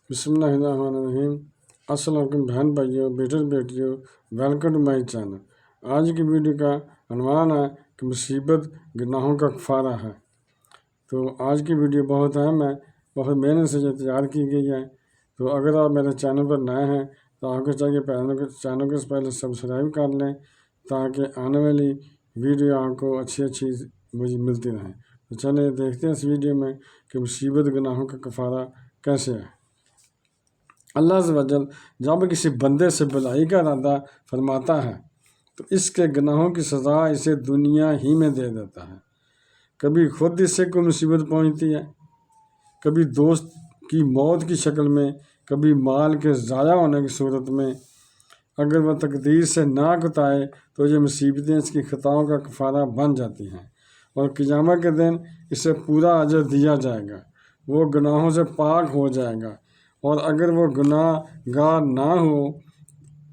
بسم اللہ الرحمن الرحیم۔ السلام علیکم بہن بھائیوں، بیٹر بیٹیوں، ویلکم ٹو مائی چینل۔ آج کی ویڈیو کا عنوان ہے کہ مصیبت گناہوں کا کفارہ ہے۔ تو آج کی ویڈیو بہت اہم ہے، بہت محنت سے یہ تیار کی گئی ہے۔ تو اگر آپ میرے چینل پر نئے ہیں تو آپ کو چاہیے چینل کو پہلے سبسکرائب کر لیں تاکہ آنے والی ویڈیو آپ کو اچھی مجھے ملتی رہیں۔ تو چلیں دیکھتے ہیں اس ویڈیو میں کہ مصیبت گناہوں کا کفارہ کیسے ہے۔ اللہ عز و جل جب کسی بندے سے بھلائی کا ارادہ فرماتا ہے تو اس کے گناہوں کی سزا اسے دنیا ہی میں دے دیتا ہے۔ کبھی خود اس سے کوئی مصیبت پہنچتی ہے، کبھی دوست کی موت کی شکل میں، کبھی مال کے ضائع ہونے کی صورت میں۔ اگر وہ تقدیر سے نہ کتائے تو یہ مصیبتیں اس کی خطاؤں کا کفارہ بن جاتی ہیں، اور قیامت کے دن اسے پورا اجر دیا جائے گا، وہ گناہوں سے پاک ہو جائے گا۔ اور اگر وہ گناہ گار نہ ہو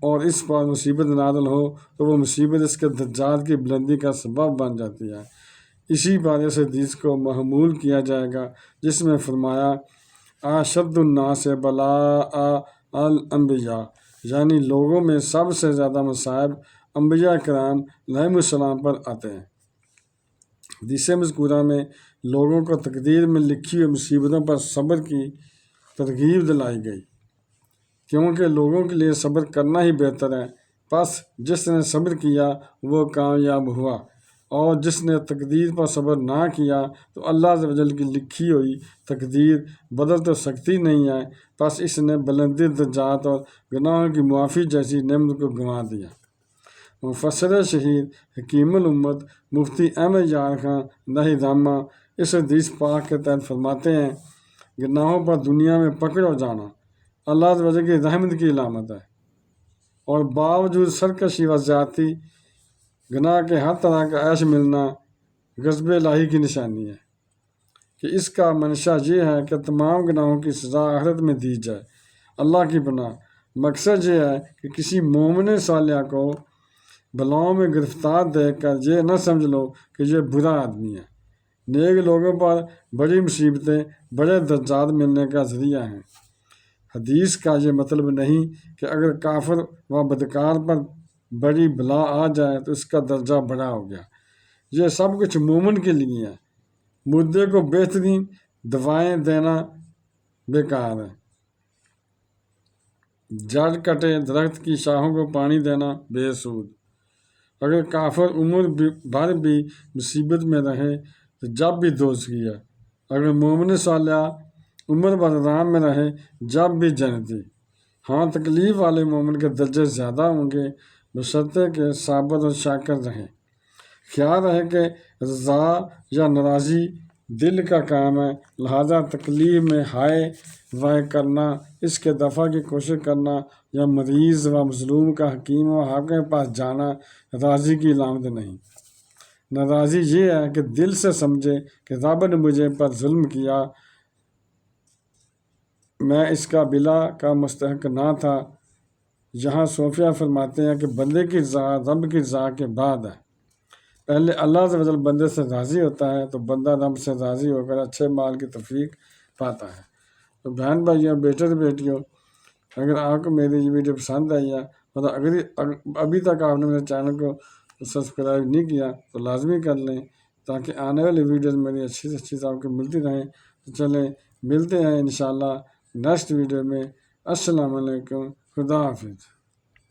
اور اس پر مصیبت نازل ہو تو وہ مصیبت اس کے درجات کی بلندی کا سبب بن جاتی ہے۔ اسی بات سے حدیث کو محمول کیا جائے گا جس میں فرمایا اشد الناس بلاء الانبیاء، یعنی لوگوں میں سب سے زیادہ مصائب انبیاء کرام علیہم السلام پر آتے ہیں۔ حدیث مذکورہ میں لوگوں کو تقدیر میں لکھی ہوئی مصیبتوں پر صبر کی ترغیب دلائی گئی، کیونکہ لوگوں کے لیے صبر کرنا ہی بہتر ہے۔ پس جس نے صبر کیا وہ کامیاب ہوا، اور جس نے تقدیر پر صبر نہ کیا تو اللہ عز و جل کی لکھی ہوئی تقدیر بدل تو سکتی نہیں ہے، پس اس نے بلندی درجات اور گناہوں کی معافی جیسی نعمت کو گنوا دیا۔ مفسر شہید حکیم الامت مفتی احمد یار خان داہی دامہ اس حدیث پاک کے تحت فرماتے ہیں گناہوں پر دنیا میں پکڑ ہو جانا اللہ عز و جل کی رحمت کی علامت ہے، اور باوجود سرکشی و زیادتی گناہ کے ہر طرح کا عیش ملنا غضب الہی کی نشانی ہے کہ اس کا منشا یہ ہے کہ تمام گناہوں کی سزا آخرت میں دی جائے۔ اللہ کی پناہ مقصد یہ ہے کہ کسی مومن صالح کو بلاؤں میں گرفتار دیکھ کر یہ نہ سمجھ لو کہ یہ برا آدمی ہے۔ نیک لوگوں پر بڑی مصیبتیں بڑے درجات ملنے کا ذریعہ ہیں۔ حدیث کا یہ مطلب نہیں کہ اگر کافر و بدکار پر بڑی بلا آ جائے تو اس کا درجہ بڑا ہو گیا۔ یہ سب کچھ مومن کے لیے ہے۔ مردے کو بہترین دوائیں دینا بیکار ہے، جڑ کٹے درخت کی شاخوں کو پانی دینا بے سود۔ اگر کافر عمر بھر بھی مصیبت میں رہے تو جب بھی دوزخی ہے، اگر مومن صالح عمر بھر آرام میں رہے جب بھی جنتی۔ ہاں، تکلیف والے مومن کے درجے زیادہ ہوں گے بشرطے کہ صابر اور شاکر رہیں۔ خیال رہے کہ رضا یا ناراضی دل کا کام ہے، لہذا تکلیف میں ہائے وائے کرنا، اس کے دفع کی کوشش کرنا یا مریض و مظلوم کا حکیم و حاکم کے پاس جانا راضی کی علامت نہیں۔ ناراضی یہ ہے کہ دل سے سمجھے کہ رب نے مجھے پر ظلم کیا، میں اس کا بلا کا مستحق نہ تھا۔ یہاں صوفیہ فرماتے ہیں کہ بندے کی رضا رب کی رضا کے بعد ہے۔ پہلے اللہ عز و جل بندے سے راضی ہوتا ہے تو بندہ رب سے راضی ہو کر اچھے مال کی توفیق پاتا ہے۔ تو بہن بھائیوں، بیٹے بیٹیوں، اگر آپ کو میری یہ ویڈیو پسند آئی ہے اور اگر ابھی تک آپ نے میرے چینل کو سبسکرائب نہیں کیا تو لازمی کر لیں تاکہ آنے والی ویڈیوز میری اچھی سے اچھی آپ کو ملتی رہیں۔ تو چلیں ملتے ہیں انشاءاللہ نیکسٹ ویڈیو میں۔ السلام علیکم، خدا حافظ۔